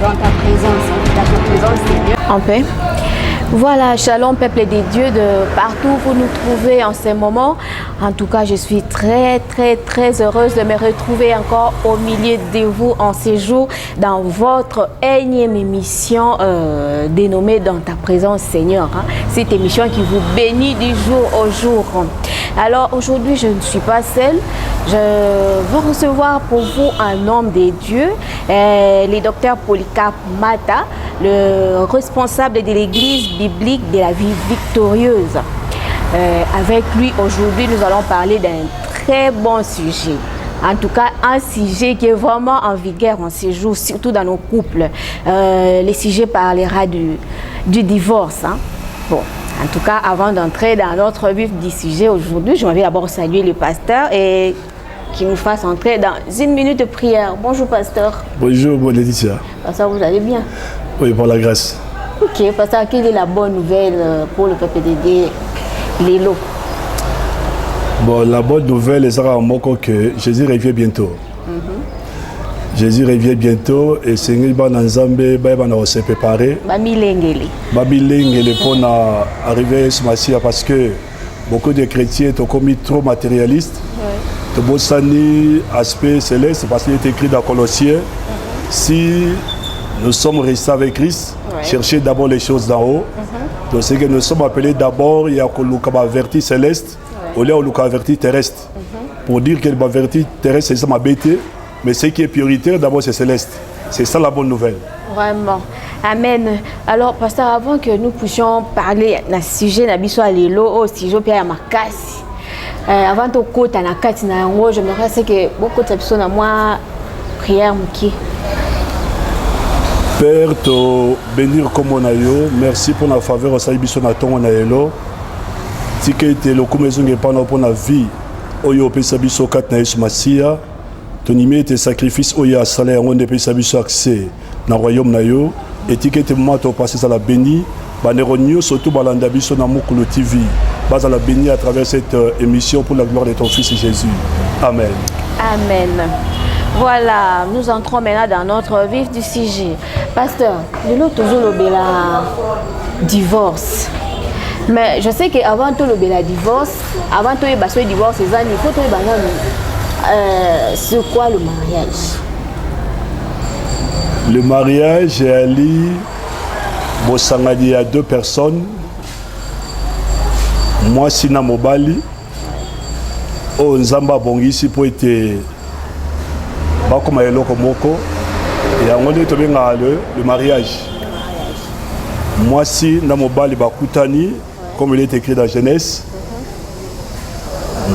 dans ta présence, Seigneur. En paix. Voilà, shalom peuple des dieux de partout où vous nous trouvez en ce moment. En tout cas, je suis très heureuse de me retrouver encore au milieu de vous en ce jour dans votre énième émission dénommée Dans ta présence Seigneur. Cette émission qui vous bénit du jour au jour. Alors aujourd'hui, je ne suis pas seule. Je vais recevoir pour vous un homme des dieux, le docteur Polycarpe Mata, le responsable de l'église biblique de la vie victorieuse. Avec lui, aujourd'hui, nous allons parler d'un très bon sujet. En tout cas, un sujet qui est vraiment en vigueur en ces jours, surtout dans nos couples. Le sujet parlera du divorce. Bon. En tout cas, avant d'entrer dans notre vif du sujet aujourd'hui, je vais d'abord saluer le pasteur et qui nous fasse entrer dans une minute de prière. Bonjour, pasteur. Bonjour, bonne Laetitia. Pasteur, vous allez bien? Oui, par la grâce. Ok, pasteur, quelle est la bonne nouvelle pour le peuple de Dieu, Lélo? Bon, la bonne nouvelle est que Jésus revient bientôt. Jésus revient bientôt et Seigneur Bananzambe va se préparer. Babilengele pour arriver à ce Messie parce que beaucoup de chrétiens ont commis trop matérialistes. Tout le monde aspect céleste parce qu'il est écrit dans Colossiens. Si nous sommes restés avec Christ, cherchez d'abord les choses d'en haut. Donc c'est que nous sommes appelés d'abord, il y a le vertu céleste, au lieu de vertu terrestre. Pour dire que le vertu terrestre, c'est ça ma bêtise. Mais ce qui est prioritaire, d'abord, c'est céleste. C'est ça la bonne nouvelle. Vraiment. Amen. Alors, pasteur, avant que nous puissions parler d'un sujet, au sujet Pierre Makasi, avant de côté à la carte, j'aimerais que beaucoup de personnes à moi prière qui. Père, te bénir comme on a eu. Merci pour la faveur au Saïbison à ton on a eu. Si tu es le commaison et pas pour la vie, oyo pe sabiso kat na Yesu Masia. Ton email tes sacrifices au ya salaire on depuis sabiso accès dans le royaume na yo étiquette moi to passer ça la béni baneronio surtout balanda biso na mukulu TV bas la béni à travers cette émission pour la gloire de ton fils Jésus. Amen. Amen. Voilà, nous entrons maintenant dans notre vif du sujet. Pasteur, nous toujours le bela divorce. Mais je sais qu'avant tout le bela divorce, avant tout le divorce, il faut tout c'est quoi le mariage? Le mariage est ali bosangani à deux personnes. Moi sina mobali o nzamba bongisi po ete bakoma eloko moko et on est tombé dans le mariage. Moi si na mobali bakutani comme il est écrit dans Genèse.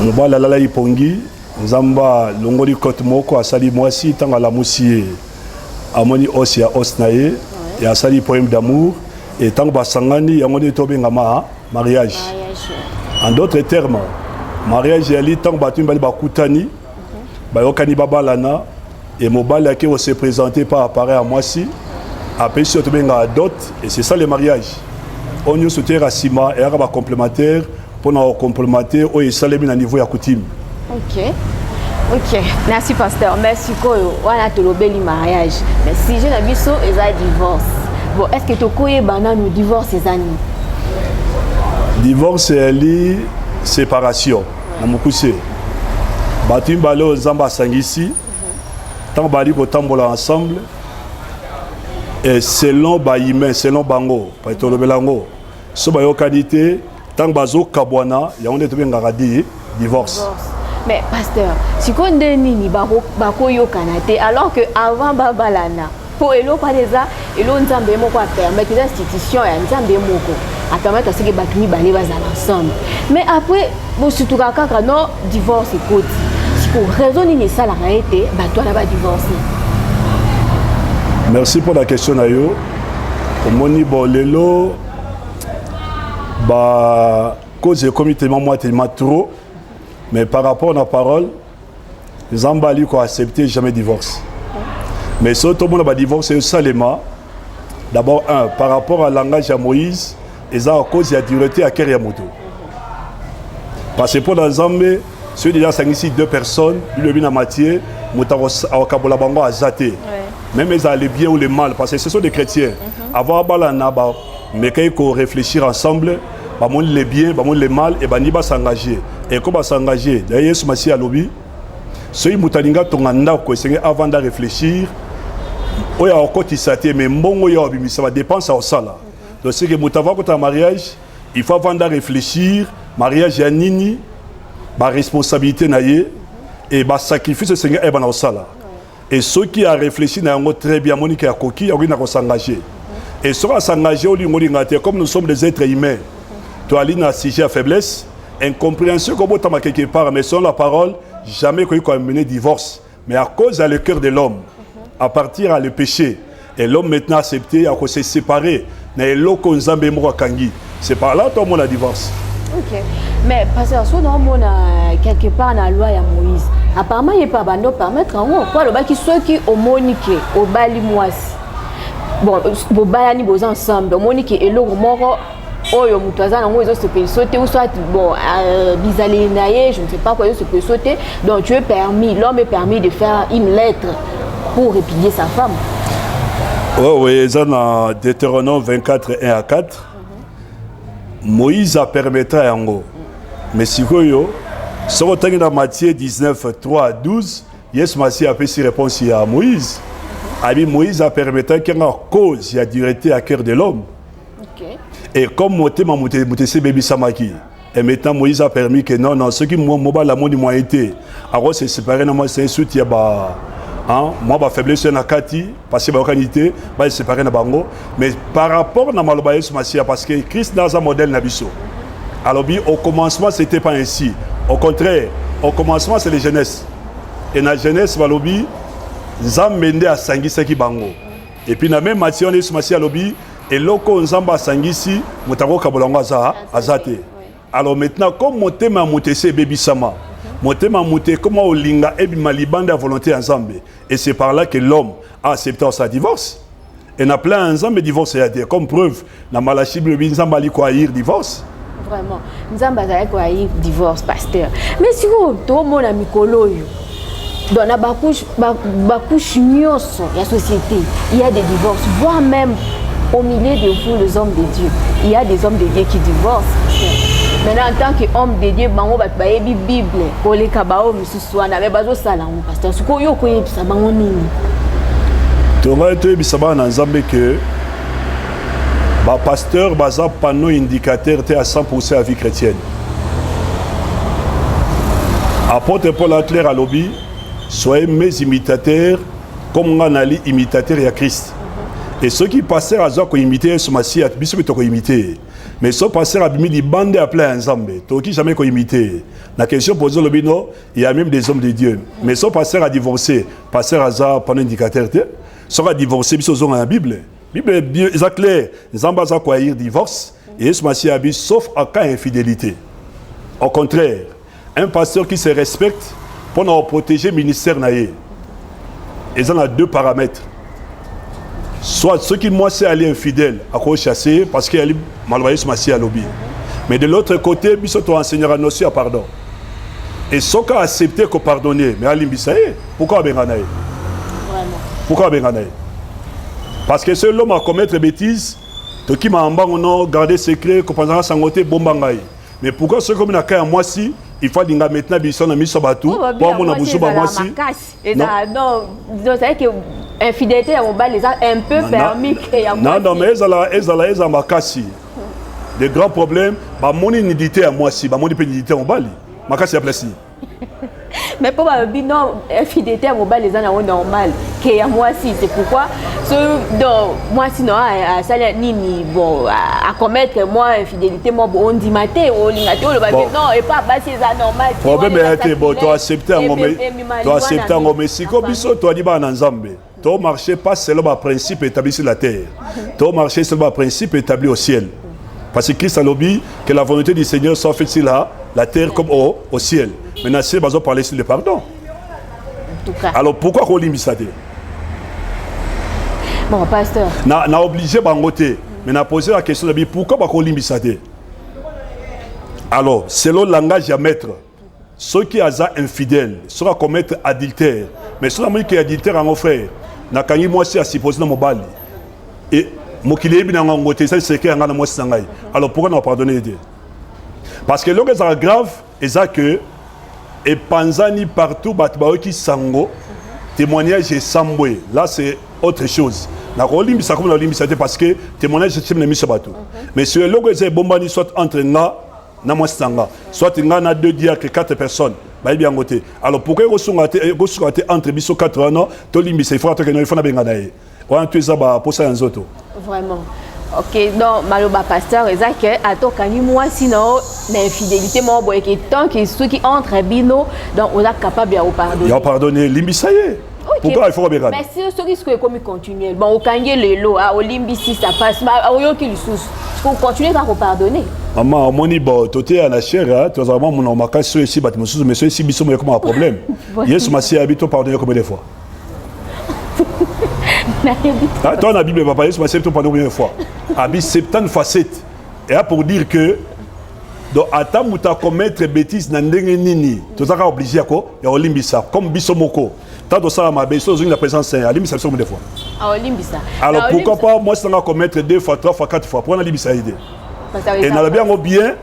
Mobali alala ipongi Nzamba longoli kote moko asali mwasi tanga la musie amoni os ya os naye et asali poème d'amour et tanga basangani yangoni tobenga mariage. En d'autres termes, mariage yali tanga batu mbali bakutani bayokani babalana et mobali yake se présenter par appareil à mwasi après si tobenga dot et c'est ça le mariage. On y soutient rasima et araba complémentaire pour nous complémenter au salemi na niveau ya coutume. Ok, merci pasteur. Merci Koyo. On a tout le mariage. Mais si je n'ai pas et divorce. Bon, est-ce que tu connais le divorce ces années? Divorce c'est la séparation. Na mukuse. Batim balo zamba sangisi. Tant bali ko tambola ensemble. Et selon baïmen, selon bango, pa to le belango. So ba yo qualité, tant bazo kabwana, ya on est to benga divorce. Mais pasteur, si on nini bako yo kanate alors que avant babalana pour elo pas déjà elo nzambe moko a permettre l'institution ya nzambe moko a permettre à ce que bakini balé bazala ensemble. Mais après bon surtout kaka non divorce écoute. Si pour raison ni ça la été ba toi na ba divorcer. Merci pour la question nayo. Omoni bolelo ba cause comité moi tellement trop. Mais par rapport à la parole, les emballés qui ont accepté jamais divorce. Mais si tout le monde a divorcé seulement, d'abord, par rapport à langage à Moïse, ils ont à cause de la dureté à Kériamoto. Parce que pour l'ensemble, ceux déjà sont ici deux personnes, lui le bin à matière, Moutaro Kabola Bango a zaté. même les bien ou les mal, parce que ce sont des chrétiens. Avant balana ba mais qu'il faut réfléchir ensemble, ba mon les bien, ba mon les mal et ba ni ba s'engager. Et comment s'engager? D'ailleurs ce masi à lobby. Ceux mutalinga tonganda ko essayer avant de réfléchir. Oya okoti saté mais mbongo ya obimi ça va dépenser au sala. Donc c'est que mutava ko ta mariage, il faut avant de réfléchir, mariage ya nini, ba responsabilité naie et ba sacrifice au Seigneur et ba na au sala. Et ceux qui a réfléchi na yango très bien monique ya koki ya ko s'engager. Et sera s'engager au lingo lingate comme nous sommes des êtres humains. Tu as na sujet à faiblesse, incompréhension comme tu quelque part mais selon la parole, jamais qu'on ait mené divorce, mais à cause de le cœur de l'homme, à partir à le péché et l'homme maintenant accepté à se séparer, c'est par là tout le monde a divorce. Ok, mais parce que si on a quelque part dans la loi de Moïse, apparemment il n'y a pas de permettre quoi le bas qui soit qui au monique au bali moisi. Bon, au bali ni ensemble, au monique et le moro oyo mutaza nango ils se peut sauter ou soit bon bizalé naïe, je ne sais pas quoi ils se peut sauter. Donc tu es permis, l'homme est permis de faire une lettre pour répudier sa femme. Oui, ça dans Deutéronome 24 1 à 4. Moïse a permis à yango. Mais si vous avez dans Matthieu 19 3 à 12, yes Massi a fait ses réponses à Moïse. Moïse a permis qu'il y ait une cause, il y a dureté à cœur de l'homme. Et comme Moutessé Baby Samaki, et maintenant Moïse a permis que non, ceux qui m'ont la mode moi été, alors c'est séparé, non, c'est un soutien, moi, ma faiblesse, c'est la Kati, parce que ma qualité, c'est séparé na bango. Mais par rapport à Malobaye Soumassia, parce que Christ n'a pas un modèle Nabiso. Alors, au commencement, ce n'était pas ainsi. Au contraire, au commencement, c'est les jeunesses. Et dans la jeunesse, Malobi, Zam Mende a Sangi Seki Bango. Et puis, dans la même matière, on est Soumassia Lobi, et loko Nzamba Sangisi, Moutako Kabolongo Azate. Alors maintenant, comme mon thème a Moutessé Baby Sama, mon thème a monté comment Olinga et Malibanda à volonté ensemble. Et c'est par là que l'homme a accepté sa divorce. Et on a plein ensemble de divorce. Comme preuve, dans Malachi, Nzamba a quoi divorce. Vraiment, Nzamba a quoi divorce, pasteur. Mais si vous, tout le monde a Mikolo, dans la bakouche nyos, la société, il y a des divorces, voire même au milieu de vous, les hommes de Dieu. Il y a des hommes de Dieu qui divorcent. Maintenant, en tant qu'homme de Dieu, bango bat ba yebi Bible, ko le kabao misusu na be bazo sala ngo pasteur. Suko yo ko yebisa bango nini? Tonga to yebisa ba na Nzambe que ba pasteur baza panneau indicateur te à 100% à vie chrétienne. Apôtre Paul a clair à lobby, soyez mes imitateurs comme on a li imitateur à Christ. Et ceux qui passèrent à Zako imiter ce Messie à biso to ko imiter. Mais ce pasteur a mis des bandes à plein ensemble. Toki jamais qu'on imité. La question posée le bino, il y a même des hommes de Dieu. Mais ce pasteur a divorcé. Pasteur Azar pendant indicateur. Ce a divorcé, biso dans la Bible. Bible est clair. Zamba za quoi divorce. Et ce Messie a sauf en cas d'infidélité. Au contraire, un pasteur qui se respecte pour nous protéger le ministère naïe. Ils ont deux paramètres. Soit ceux qui moi c'est aller infidèle à quoi chasser parce qu'il y a malvoyé ce massi à lobby. Mais de l'autre côté, biso to enseignera notion à pardon. Et ceux qui ont accepté que pardonner, mais alim bisaye, pourquoi benganaye? Vraiment. Pourquoi benganaye? Parce que c'est l'homme à commettre bêtises, to qui m'a en garder secret, que pendant sangoté bombangaye. Mais pourquoi ceux comme na moi si il faut dinga maintenant biso na miso batu pour mon abuso ba moi si. Non, c'est vrai que infidélité à mon bal les a un peu permis que non mais ezala makasi. Les grands problèmes ba mon nidité à moi si ba mon nidité à mon bal. Makasi a placé. Mais pour ma non infidélité à mon bal les a normal que à moi si c'est pourquoi ce donc moi sinon à ça ni bon à commettre moi infidélité moi bon on dit maté on lingaté non et pas bah c'est anormal. Problème est bon toi accepter un moment toi accepter un moment si comme biso toi dit ba na Nzambe. Ton marché pas seulement un principe établi sur la terre. Ton marché c'est seulement un principe établi au ciel. Parce que Christ a dit que la volonté du Seigneur soit faite sur la terre comme au ciel. Maintenant, c'est besoin de parler sur le pardon. En tout cas. Alors pourquoi on limite ça? Bon, pasteur. Na obligé bangoté. Mais na posé la question de pourquoi on limite ça? Alors, selon le langage à mettre, ceux qui sont infidèles, ceux qui commettent adultère, mais ceux qui sont adultère en frère, nakangi mwasi asupposé na mobali et mokili yebi na ngote ça c'est que ngana mwasi sangai alors pourquoi ne pas pardonner Dieu parce que lorsque ça grave et ça que et panzani partout batba qui sango témoignage et sambwe là c'est autre chose na kolimbi ça comme la limbi ça parce que témoignage c'est même mis bateau mais sur lorsque c'est bombani soit entre nga na mwasi sanga soit nga na deux diacres 4 personnes bah bien ngote alors pourquoi go entre biso 4 ans to limbi c'est il faut que il faut na benga nae on tu ça ba pour ça nzoto vraiment. Ok, donc maloba pasteur ezake atokani moi sinon l'infidélité mo boye que tant que ceux qui entrent bino donc on est capable de pardonner. Il a pardonné limbi ça y est. Okay. Pourquoi il faut bien mais si ce risque est comme continuer bon au kangé le lot au limbi si ça passe mais au yo qui le sous pour continuer à pardonner. Maman moni bo toté à la chair tu as vraiment mon makasi ici bat monsieur mais ici biso comme un problème. Yes ma si habito pardonner combien de fois? Toi, la Bible va parler, c'est ma pendant combien de fois? Abi 70 fois 7. Et là pour dire que donc attends où tu as commettre bêtises dans ndenge nini, tu es obligé à quoi? Et on limbisa comme bisomoko. Tant de ça ma besoin de la présence Saint, limbisa combien de fois? Ah limbisa. Alors pourquoi pas moi ça va commettre 2 fois 3 fois 4 fois pour on limbisa aider. Et dans le bien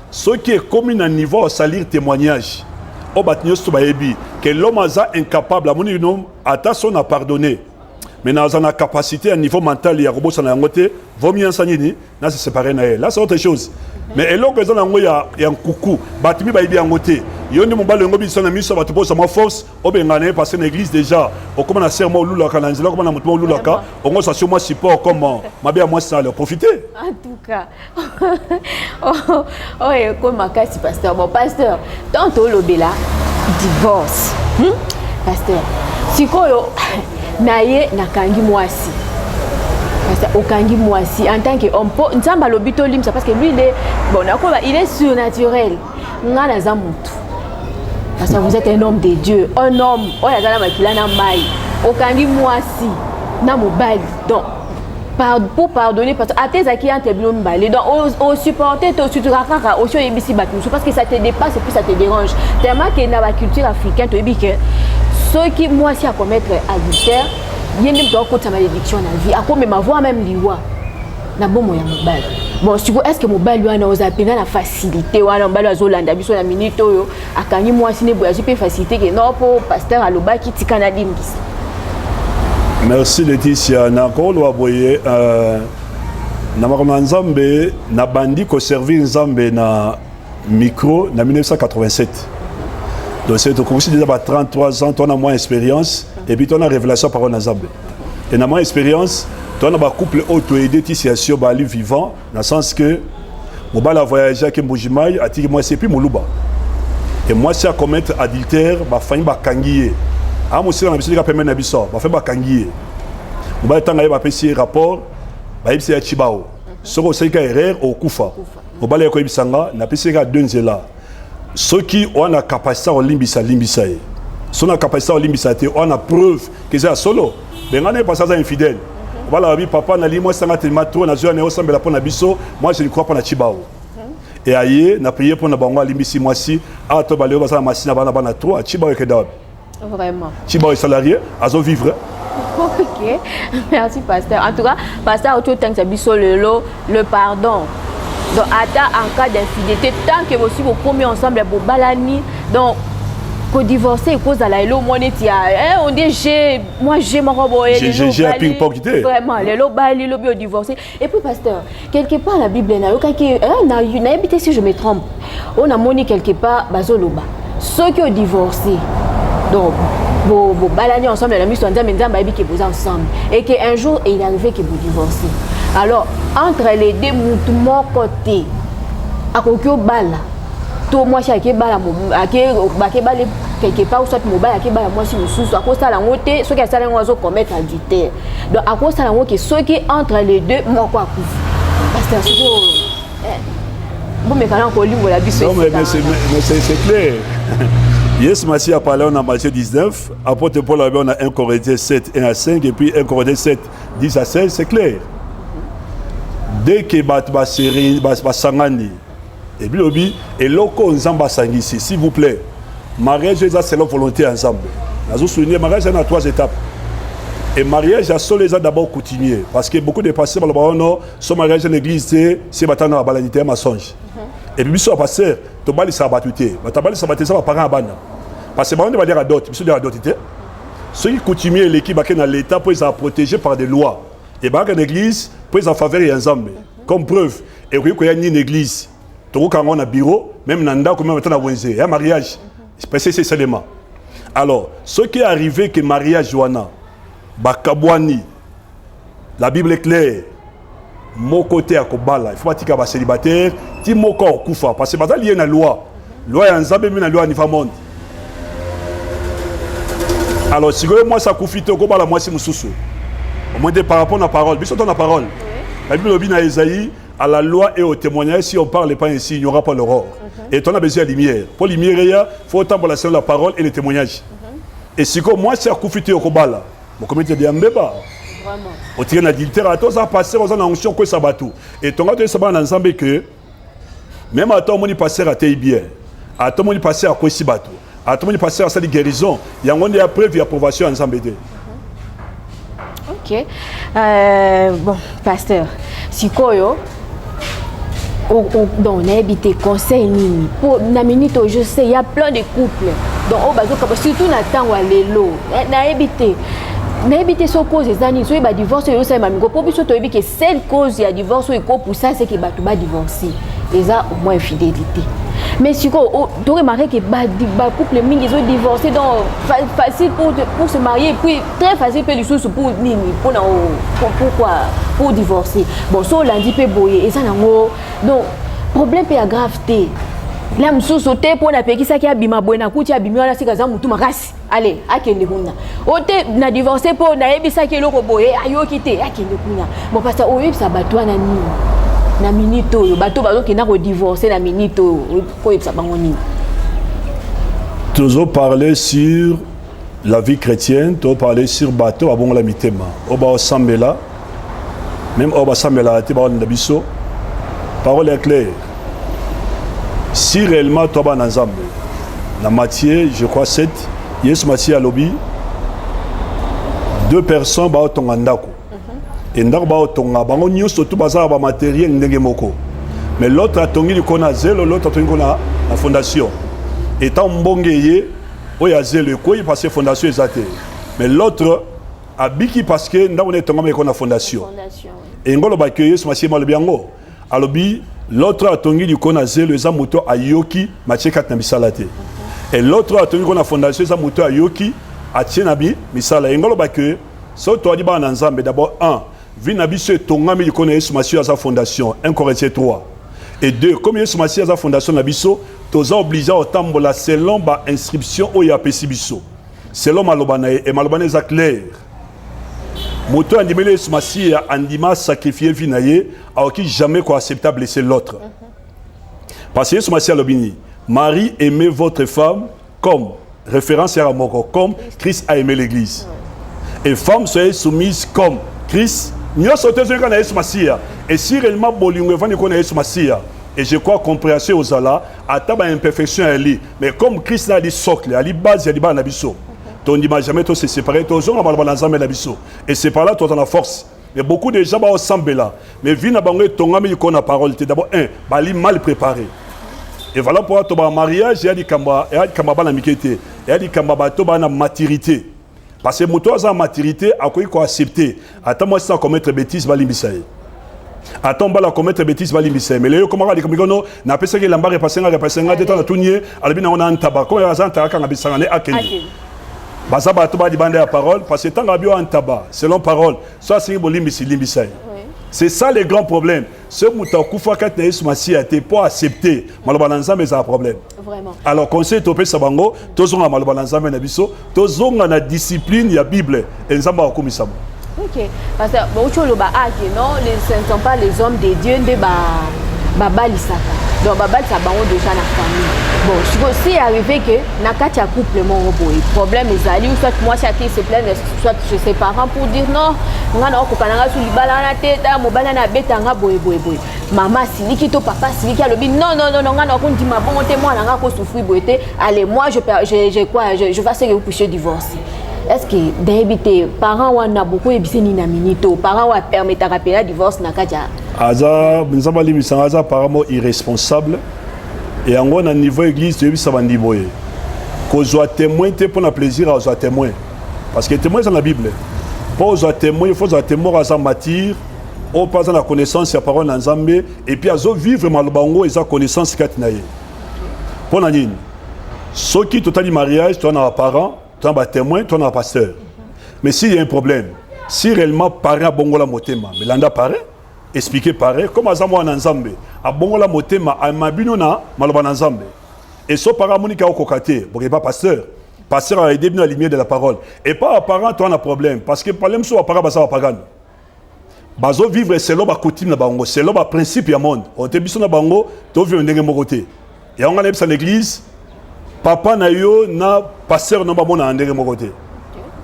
ce qui est commun à niveau salir témoignage. Au batnios to baebi que l'homme est incapable à mon nom attention à pardonner. Mais dans la capacité à niveau mental, il y a robot sans angoté, vaut mieux enseigner, là c'est séparé. Là c'est autre chose. Mais et l'autre il y a un coucou, batimi ba ibi angoté. Il y a un mobile ngobi son ami ça va te poser ma force, au bengane parce que l'église déjà, au comment na serment au lula kananzela, comment na mutumo lula ka, au moins ça sur moi support comme ma bien moi ça leur profiter. En tout cas. Oh et comme ma casse pasteur, bon pasteur, tantôt l'obéla divorce. Pasteur. Sikoyo naye nakangi mwasi parce que okangi mwasi en tant que homme nzamba lobito limsa parce que lui il est bon il est surnaturel ngana za mutu parce que vous êtes un homme de Dieu un homme oya zala makila na mai okangi mwasi na mobali donc pour pardonner parce que atezaki entre bino mbale donc au supporter to suturakaka au yebisi batu parce que ça te dépasse et puis ça te dérange tellement que na la culture africaine to yebi que ceux qui moi si à commettre adultère il y a même d'autres malédiction dans la vie à quoi même avoir même liwa na bon moyen mobile bon si est-ce que mobile lui a osé peine la facilité ou alors mbalo azolanda biso na minute oyo akangi moi si ne boya pe facilité que non pour pasteur aloba ki tikana dimgisa. Merci Laetitia na ko lo aboye na makoma nzambe na bandi ko servir nzambe na micro na 1987. Donc c'est aussi déjà 33 ans, tu as moins d'expérience et puis tu as une révélation par un Zambé. Et dans moins d'expérience, tu as un couple auto-aidé sur Bali vivant, dans le sens que mon bal a voyagé avec Mboujimaï, a dit moi c'est plus mon louba. Et moi c'est à commettre adultère, ma famille va kangier. Ah moi c'est dans la mission de permettre n'abissor, ma famille va kangier. Mon bal tant va passer rapport, va y c'est à Chibao. Ce que c'est erreur au Koufa. Mon bal est quoi ibisanga, n'a pas c'est à Denzela. Ceux qui ont la capacité à limbisa. Ceux qui ont la capacité à limbisa, on a preuve que c'est solo. Mais on n'est pas ça infidèle. Voilà, papa n'a dit moi ça m'a tellement trop, n'a jamais ensemble la pona biso. Moi je ne crois pas na Chibao. Et aïe, n'a prié pour na bango limbisi moi si. Ah toi balé on va ça machine à bana trop. Chibao est que d'ab. Vraiment. Chibao est salarié, azo vivre. Ok, merci pasteur. En tout cas, pasteur autour de biso le pardon. Donc, en cas d'infidélité, tant que vous premier ensemble, vous balani, donc, que divorcer, cause à la hello, on dit, moi j'ai mon robot, j'ai appris une portée. Vraiment, les lobali, le bio divorcé. Et puis, pasteur, quelque part, la Bible, n'a habité si je me trompe. On a moni quelque part, bazoloba. Ceux qui ont divorcé, donc, vous balanez ensemble, la mission que vous ensemble. Et qu'un jour, il est arrivé que vous divorcez. Alors, entre les deux, mon côté, à quoi bala, tout moi, je suis bala, quelque part, ou soit mobile, à bala, moi, je suis sous, à cause de la montée, ceux qui ont un oiseau commettre adultère. Donc, à cause de la montée, ceux qui entre les deux, moi, quoi, parce que bon, mais quand on lit, on l'a vu, non, mais c'est clair. Yes, Massi a parlé en Matthieu 19, apôtre Paul avait on a 1 Corinthiens 7, 1 à 5, et puis 1 Corinthiens 7, 10 à 16, c'est clair. Dès que Sangani, et puis et loko nzamba sangisi, s'il vous plaît, mariage c'est la volonté ensemble. Nous soulignons mariage dans 3 étapes. Et mariage à seul les a d'abord coutumier parce que beaucoup de pasteurs non son mariage à l'église c'est batana balanité mensonge. Et puis sur pasteur to bali sabatuté, ba tabali sabaté ça va parent bana. Parce que on va dire à d'autres, monsieur dire à d'autres. Ceux qui coutumier l'équipe qui dans l'état pour être protégés par des lois. Et bah en église pour être en faveur et ensemble. Comme preuve et oui qu'il y a une église. To quand on a bureau même nanda comme même temps wenze, il y a mariage. C'est c'est seulement. Alors, ce qui est arrivé que mariage Joana Bakabwani, la Bible est claire. Mon côté à Kobala, il faut pas dire que célibataire, ti mon corps koufa parce que c'est lié à la loi. Loi en Zambie mais la loi niveau monde. Alors si moi ça koufite au Kobala moi c'est mususu. Au moins par rapport à la parole, bisous dans la parole. La Bible dit dans Isaïe à la loi et au témoignage si on parle pas ainsi, il n'y aura pas l'aurore. Et on a besoin de lumière. Pour lumière il faut autant pour la parole et le témoignage. Et si moi c'est koufite au Kobala. Mon comité de Ambeba. Vraiment. Au tir d'adultère, à tous à passer aux annonces que ça batou. Et ton gars de savoir ensemble que même à ton moni passer à bien, à ton moni passer à quoi si batou, à ton moni passer à sa guérison, il y a une preuve et approbation ensemble. Ok. Bon, pasteur, si quoi on a habité conseil nini pour na minute je sais il y a plein de couples donc au bazo surtout na temps wa lelo na habité. Mais éviter ce cause des années, soit il divorce, et aussi mamie, pour plus que que seule cause il y a divorce, et pour ça c'est que va divorcer. Et ça au moins fidélité. Mais si tu remarques que couple ils ont divorcé donc facile pour se marier puis très facile pour les choses pour nini pour divorcer. Bon ça lundi peut boyer et ça donc problème peut aggraver. Là je sauté pour na peki ça qui abima boina kuti abima na sika za mutu makasi allez akende kuna ote na divorcer pour na yebisa ke loko boye ayo kité akende kuna bon parce que oyo ça batwa na nini na minito yo bato bazo kena ko divorcer na minito ko yebisa bango nini. Toujours parler sur la vie chrétienne, toujours parler sur bateau à bon la mitema oba osambela même oba sambela te ba na biso parole est claire. Si réellement toi vas ensemble, la Matthieu, je crois 7, yes Matthieu à lobby, 2 personnes ba otonga ndako. Et ndako ba otonga bango nyuso tout bazar ba matériel ndenge moko. Mais l'autre a tongi likona zelo, l'autre a tongi kona la fondation. Et tant mbongeye oya zelo ko parce que fondation ezate. Mais l'autre a biki parce que ndako ne tonga me kona fondation. Et ngolo ba que yes Matthieu ma lobiango. A lobby l'autre a tongi du kona zelo za moto a yoki Matthieu 4 na bisalate. Et l'autre a tongi kona fondation za moto a yoki a tienabi misala engolo ba que so to di ba na nzambe d'abord 1 vina biso tonga mi kona Yesu Matthieu za fondation 1 Corinthiens 3 et 2 comme Yesu Matthieu za fondation na biso toza obligé au tambola selon ba inscription o ya pesi biso selon malobana et malobana za clair. Moto andimele Yesu Matthieu andima sacrifier vinaye a qui jamais quoi acceptable blesser l'autre. Parce que Yesu Matthieu lobini Marie aimez votre femme comme référence à Moko comme Christ a aimé l'église. Et femme soyez soumise comme Christ. Nous sommes tous les Yesu Matthieu et si réellement bolingo vani connaît Yesu Matthieu et je crois compréhension aux ala à taba imperfection ali mais comme Christ a dit socle ali base ali ba na biso. Ton n'imagine jamais tous se séparer, tous on va l'ensemble la biso. Et c'est par là toi on a force. Mais beaucoup de gens vont ensemble là. Mais vina bangé ton ami qu'on a parole. D'abord bali mal préparé. Et voilà pourquoi ton mariage il y a dit kamba bana mikete. Il y a dit kamba bato bana maturité. Parce que moto a maturité à quoi il faut accepter. Attends moi ça commettre bêtise bali bisaye. Attends bala commettre bêtise bali bisaye. Mais les comment dit comme non n'a pas ça que l'amba repasser nga de temps tourner albina on a un tabac. Comment ça ta quand bisangane akeni. Bazaba to ba di bande la parole parce que tant que en tabac selon parole soit c'est limbisai. C'est ça le grand problème. Ce mouta kufa kat na Yesu Matthieu était pas accepté. Malobana nzambe ça problème. Vraiment. Alors conseil topé sabango tozonga malobana nzambe na biso tozonga na discipline ya Bible et nzamba akomisamo. OK. Parce que bon choloba ake non, ce ne sont pas les hommes de Dieu de baba lisaka. Donc baba ça bango déjà na famille. Bon, si c'est arrivé que na kati ya couple mon boy problème ezali ou soit moi chacun se plaint soit chez ses parents pour dire non ngana okokana su libala na teta mobala na betanga boy maman siliki to papa siliki alobi non ngana okondima bon te moi nga ko souffrir boyete allez moi je vais essayer de vous pousser divorcer est-ce que d'habiter parents wana beaucoup ebiseni na minito parents wa permettre rappeler divorce na kaja aza nzamba limbisa aza apparemment irresponsable et en gros à niveau église tu ça bandi boye kozwa témoin te pour na plaisir à kozwa témoin parce que témoin c'est dans la Bible pour kozwa témoin il faut kozwa témoin à matière on passe dans la connaissance ya parole na Nzambe et puis azo vivre malbango et sa connaissance katinaye pour na nini ceux qui totali mariage tu as un parent tu as un témoin tu as un pasteur mais s'il y a un problème si réellement parent bongola motema mais landa parent expliquer pareil comme azamo na Nzambe a bongola motema a mabino na maloba na Nzambe et so parent monika okokate bon pas pasteur a aidé dans la lumière de la parole et pas parent tu as un problème parce que problème so parent ba sa pagano bazo vivre selon ba coutume na bango selon ba principe ya monde on te biso na bango to vivre ndenge mokote et on a dans l'église papa na yo na pasteur na ba mona ndenge mokote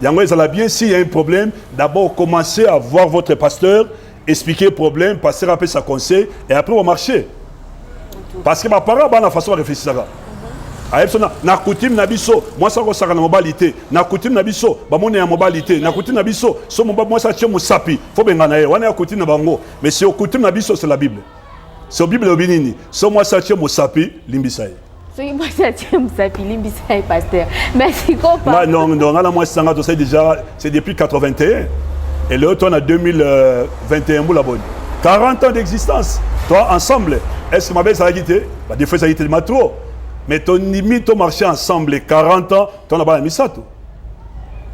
yango ezala bien s'il y a un problème d'abord commencez à voir votre pasteur expliquer le problème pasteur après sa conseil et après on marcher parce que ma parent ba na façon de réfléchir ça na coutume na biso moi ça ko saka na mobilité na coutume na biso ba mona ya mobilité na coutume na biso so mo moi ça tient musapi faut bengana ye wana ya coutume na bango mais c'est au coutume na biso c'est la Bible c'est Bible obinini so moi ça tient musapi limbisa ye so moi ça tient musapi limbisa ye pasteur merci copain non là moi ça c'est déjà c'est depuis 81 et l'autre on a 2021 boula bonne 40 ans d'existence toi ensemble est-ce que ma belle ça a quitté bah des fois ça a quitté ma trop mais ton limite ton marché ensemble 40 ans ton a pas mis ça tout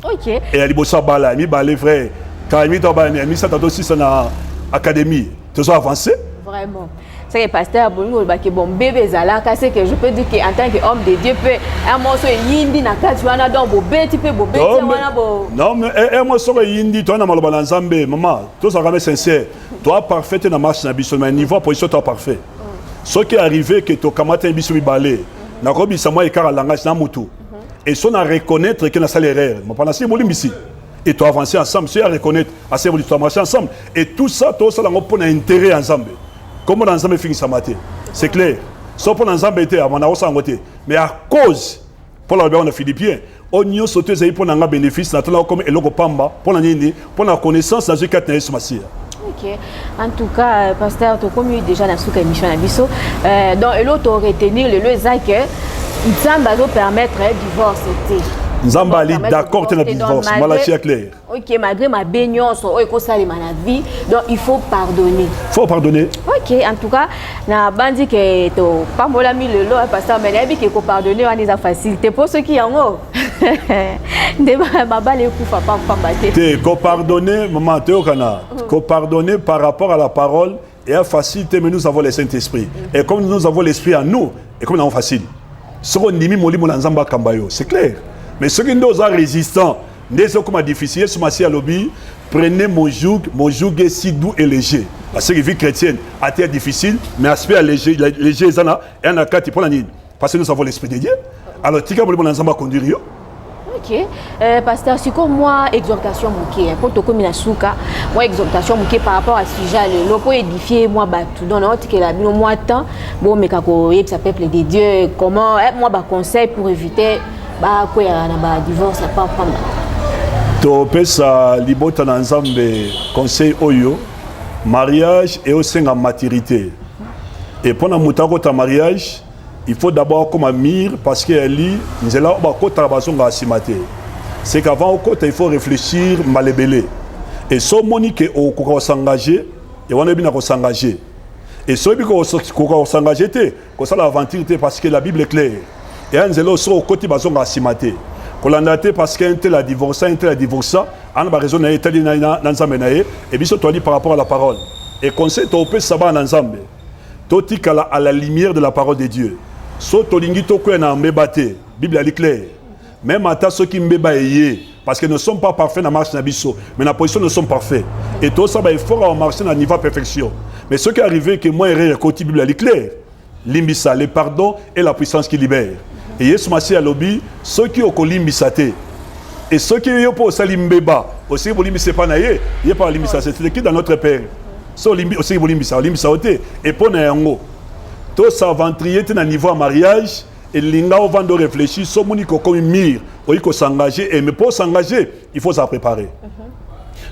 OK et ali bossa bala mi balé frère quand mi to ba mi ça aussi ça na académie tu as avancé vraiment c'est que pasteur bongo ba ke bon bébé zala c'est que je peux dire que en tant que homme de Dieu peut un morceau yindi na kati wana donc bo beti pe bo beti wana bo non mais un morceau yindi toi na maloba na Nzambe maman tout ça quand sincère toi parfait na marche na biso mais niveau position toi parfait ce qui est arrivé que to kamata biso mi balé na kobi sa moi écart langage na mutu et son à reconnaître que na salle erreur mais pendant si bolimbisi et toi avancer ensemble c'est à reconnaître à ces toi marcher ensemble et tout ça la pour intérêt ensemble comment dans ensemble finit sa matin c'est clair sauf pour ensemble était à mon côté mais à cause pour la on a philippien on y sauter ça pour un bénéfice na tala comme eloko pamba pour la nini pour la connaissance dans ce quatre na masia. OK. En tout cas, pasteur, tu comme déjà dans cette émission à Bisso, donc l'autre retenir le que Nzamba doit permettre un divorce. Nzamba ali d'accord avec le divorce, Malachi est clair. OK, malgré ma baignance ou que ça ma vie, donc il faut pardonner. Il faut pardonner. OK, en tout cas, na bandi que to pas mola mi le lo pasteur mais abi que pardonner on est facilité pour ceux qui en haut. Ko pardonner maman te okana ko pardonner par rapport à la parole et à facilité mais nous avons le Saint-Esprit et comme nous avons l'esprit en nous et comme nous avons facile ce qu'on nimi moli mon nzamba kambayo c'est clair mais ceux qui nous sont résistants des comme difficile ce matin à lobby prenez mon joug est si doux et léger parce que vie chrétienne a été difficile mais aspect léger zana et en akati pour la nuit parce que nous avons l'esprit de Dieu alors tika moli mon nzamba conduire. OK. Pasteur, c'est comme moi, exhortation mouké. Pour te comme souka, moi, exhortation mouké par rapport à ce sujet, le loco édifié, moi, tout. Donc, on dit que la Bible, moi, tant, bon, mais quand ça peuple des dieux, comment, moi, conseil pour éviter, quoi, il y a un divorce, à pas prendre. To pesa libota na Nzambe conseil oyo, mariage et aussi en maturité. Et pendant mutako ta mariage, il faut d'abord comme amir parce qu'elle lit nous là ba kota bazonga asimate c'est qu'avant au côté il faut réfléchir malébélé et so monique au ko s'engager et on est bien à s'engager et so bi ko s'engager té ko ça l'aventure parce que la Bible est claire et un zélo so au côté bazonga asimate ko landate parce qu'un tel a divorcé en ba raison na etali na nzambe na et biso to dit par rapport à la parole et conseil to peut savoir na nzambe to tikala à la lumière de la parole de Dieu. So tolingi toko na mbebate Bible est claire même à ceux qui mbeba yé parce que nous ne sommes pas parfaits dans la marche na biso mais la position nous sommes parfaits et tout ça il faut marcher dans niveau perfection mais ce qui est arrivé que moi erreur côté Bible est clair limbisa le pardon et la puissance qui libère et Yesu Masi a lobby ceux qui ont limbisate et ceux qui ont pour salimbeba aussi vous limbisa pas naie il pas limbisa c'est qui dans notre père so limbi aussi vous limbisa oté et pour na yango tout ça ventrier na niveau mariage et linga au vent de réfléchir so moni ko comme mire il faut s'engager et mais pour s'engager il faut se préparer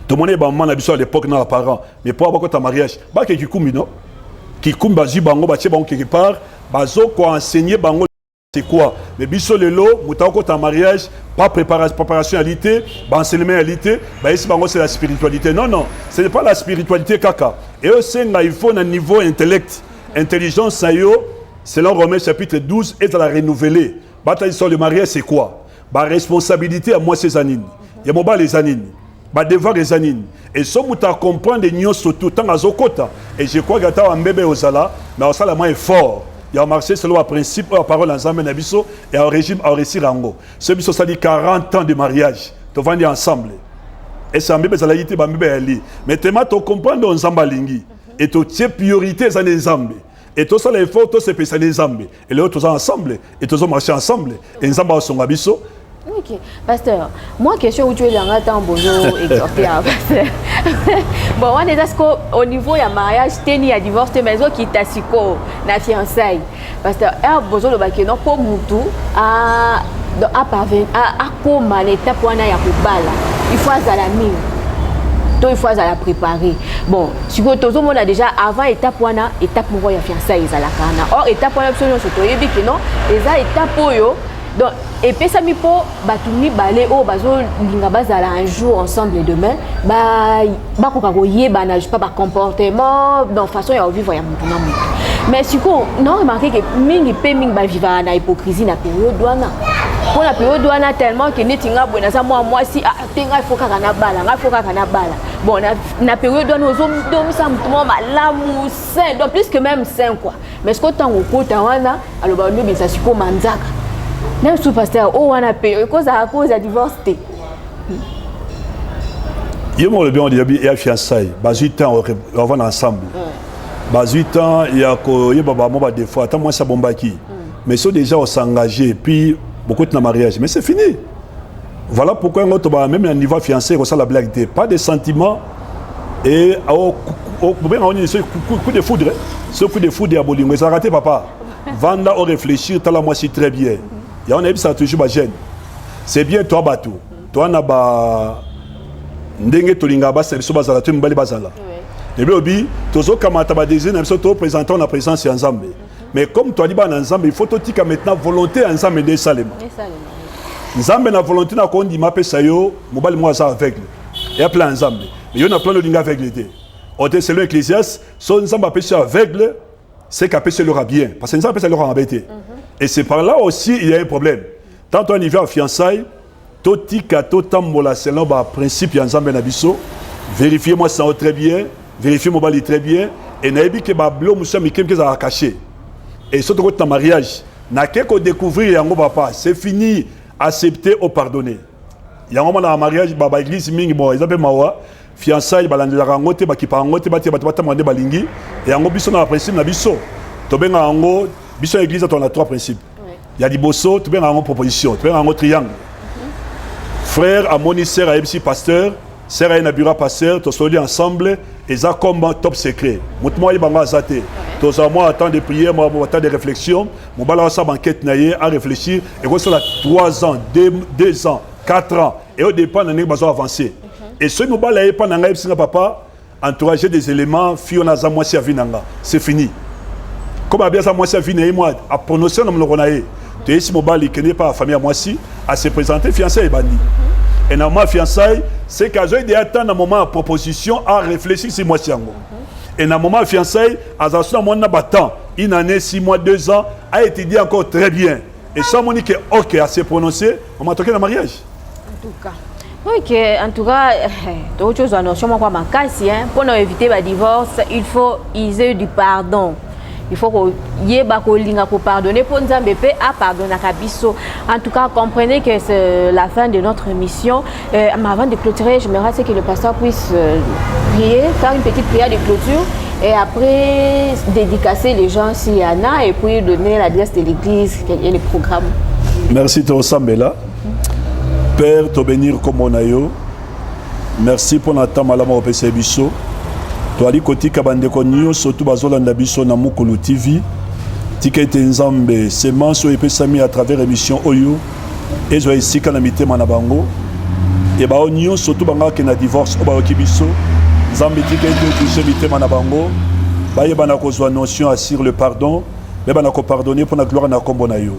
tout le monde est maman à l'époque dans les parents mais pour avoir un mariage ba qui kumbi non qui kumbi bazi bango ba bango quelque part bazo ko enseigner bango c'est quoi mais biso lelo mutako ta mariage pas préparation à l'ité ba enseignement à l'ité ba ici bango c'est la spiritualité non ce n'est pas la spiritualité kaka et aussi il faut un niveau intellect intelligence ça yo selon Romains chapitre 12 est à la renouveler bataille sur le mariage c'est quoi ba responsabilité à moi ces années il y a mon bas les années ba devoir les années et ce muta comprendre les nions surtout tant azokota et je crois que ta un bébé osala mais osala moins fort il y a marché selon le principe la parole ensemble nabiso et un régime à réussir rango ce biso ça dit 40 ans de mariage to vandi ensemble et ça mbebe za laïté ba mbebe ali mais tema to comprendre ensemble lingi et to tie priorité za nzambe et tout ça les efforts to se pesa nzambe et les autres ensemble et tous marcher ensemble et nzamba songa biso. Ok, pasteur, moi question où tu es dans un temps bonjour exhorté pasteur. Bon, on est au niveau du mariage, il y a divorce, mais qui t'a siko na fiançailles. Pasteur, il besoin de baquer non pour mutu à parvenir à comment l'étape où on a bala. Il faut à la mine. Donc il faut à la préparer. Bon, si vous tout le monde a déjà avant étape où on a étape où il y a fiançailles à la cana. Or étape où on a absolument surtout il dit que non, les étape où donc, et puis ça me pour batuni balé au bazo linga bazala un jour ensemble demain ba ko yé ba na pas comportement dans façon ya vivre ya mutu na mutu mais si ko non remarqué que mingi pe mingi ba vivre na hypocrisie na période douana pour la période douana tellement que netinga bona ça moi si tenga faut ka na bala bon na période douana ozo dom ça mutu malamu sain donc plus que même sain quoi mais ce que tant au kota wana alors ba no ça si ko manzaka même sous pasteur oh on a payé cause à divorce il me le bien il y a fiançailles bas 8 ans on va ensemble bas 8 ans il y a ko il baba moi des fois attends moi ça bombaki mais sont déjà on s'engager puis beaucoup de mariage mais c'est fini voilà pourquoi on même à niveau fiancé on ça la blague pas de sentiments et au bien on est coup de foudre ce coup de foudre à bolingo ça raté papa vanda on réfléchir t'as la moi si très bien. Il y a un épisode toujours ba jeune. C'est bien toi batou. Toi na ba ndenge tolinga ba service bazala tu mbali bazala. Et bien obi tozo kamata ba désir épisode to présentant la présence ensemble. Mais comme toi dit ba ensemble, il faut to tika maintenant volonté ensemble de salema. Nzambe na volonté na ko ndi mapé sayo mobali moi ça aveugle. Il y a plein ensemble. Mais il y a plein de linga aveugle. On est selon Ecclésiaste, son nzamba péché aveugle, c'est qu'à péché l'aura bien parce que nzamba péché l'aura embêté. Et c'est par là aussi il y a un problème. Tant on y va en fiançailles, totika totambola selon le principe Yanzambe Nabiso, vérifiez-moi ça très bien, vérifiez-moi bali très bien, et n'aimez que bablo moussa mikem que ça a caché. Et surtout quand ton mariage, n'a qu'à découvrir yango papa, c'est fini, accepter ou pardonner. Il y a un moment dans le mariage, baba église mingi bon, ils appellent mawa, fiançailles balande la rangote, ba ki parangote, ba ti ba mande balingi, et yango biso na principe Nabiso, to benga yango Biso église on a 3 principes. Il y a des bosso, tu bien en proposition, tu bien en triangle. Frère, amoni, sœur, MC pasteur, sœur à Nabura pasteur, tu sois ensemble et ça comme top secret. Moi il banga zaté. Tu as moi temps de prière, moi temps de réflexion, mon bala ça banquette naïe à réfléchir et quoi cela 3 ans, 2 ans, 4 ans et au dépend on a besoin avancer. Et ce nous bala pas nanga MC papa encourager des éléments fiona za moi servi nanga. C'est fini. Comme bien ça moi ça vient moi à prononcer nom le ronaé tu es ici mobile qui n'est pas famille à moi si à se présenter fiançailles bandi et dans ma fiançailles c'est qu'à j'ai des attendre un moment à proposition à réfléchir si moi siango et dans moment fiançailles à ça mon na battant une année 6 mois 2 ans a été dit encore très bien et ça mon dit que OK à se prononcer on m'a toqué le mariage en tout cas. Ok, en tout cas, d'autres choses à notion moi quoi ma casse hein pour éviter le divorce, il faut user du pardon. Il faut que pardonner pour nous à pardonner à Kabiso. En tout cas, comprenez que c'est la fin de notre émission. Mais avant de clôturer, j'aimerais que le pasteur puisse prier, faire une petite prière de clôture et après dédicacer les gens s'il y en a et puis donner l'adresse de l'église et les programmes. Merci Tosambela. Père, te bénir comme on a eu. Merci pour notre temps malama au PC Bisso. Toali koti kabande konyo surtout bazolanda biso na Mukulu TV Tikete Nzambe, semence ou sami à travers émission Oyo, et je vais ici quand la manabango, et bah on surtout banga qui na divorce au Baokibiso, Nzambe tikete touché mité manabango, bah yebana kozwa notion assure le pardon, mais bana ko pardonner pour la gloire na kombo na yo.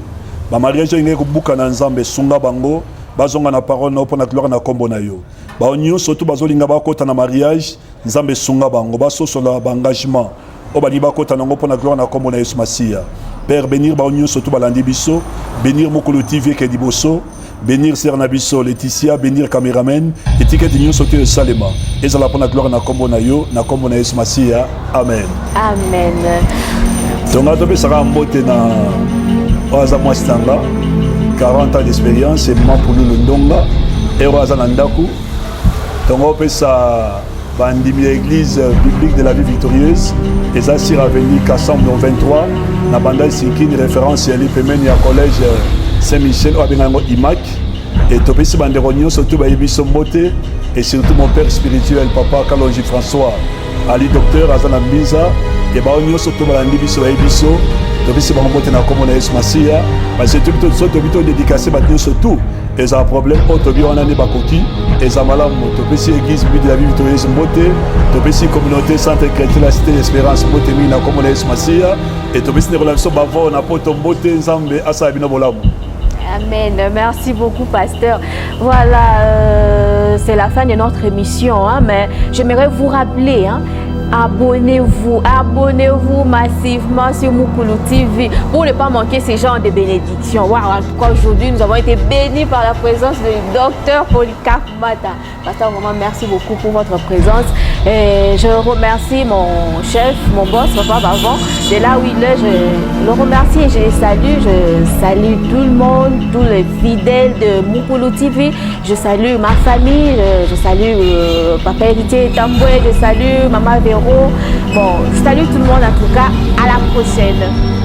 Ba mariage ngé ko buka na Nzambe sunga bango, bazonga na parole na pour la gloire na kombo na yo. Ba on surtout bazolinga ba kota na mariage, Nzambe sunga bango, ba so la engagement. Obaliba kota nango pour la gloire na kombo na Yesu Masia. Père bénir ba onyo surtout balandi biso, bénir Mokolo TV ke diboso, bénir Sernabiso Laetitia, bénir cameraman, et ticket de surtout le Salema. Et ça la pour la gloire na kombo na yo, na kombo na Yesu Masia. Amen. Amen. Donc à topé sera mbote na oaza mwastanga 40 ans d'expérience et moi pour nous le ndonga et oaza nandaku. Donc on peut ça bandimi l'église biblique de la vie victorieuse et ça sur avenue Kassam 23 na banda sikini référence à l'IPMN à collège Saint-Michel ou abengango IMAC et topesi banderonio surtout ba ibiso mbote et surtout mon père spirituel papa Kalonji François Ali docteur Azana Mbiza et ba onyo surtout balandi biso ba ibiso topesi bango mbote na komona Yesu Masia parce que tout surtout bito dédicacé ba surtout et ça problème autobi on a ne bakoki et ça malamu topesi église biblique de la vie victorieuse mbote topesi communauté centre chrétien la cité d'espérance mbote mi na komona Yesu Masia et topesi ne relation bavo na poto mbote Nzambe asa bino bolamu. Amen. Merci beaucoup, pasteur. Voilà, c'est la fin de notre émission, hein, mais j'aimerais vous rappeler, hein, abonnez-vous massivement sur Mukulu TV pour ne pas manquer ces genres de bénédictions. Wow, en tout cas, aujourd'hui, nous avons été bénis par la présence du docteur Polycarpe Mata. Pasteur, vraiment, merci beaucoup pour votre présence. Et je remercie mon chef, mon boss, Papa Bavon, de là où il est. Je le remercie et je les salue. Je salue tout le monde, tous les fidèles de Mukulu TV. Je salue ma famille, je salue Papa Héritier Tamboué, je salue Maman Véro. Bon, je salue tout le monde en tout cas. À la prochaine.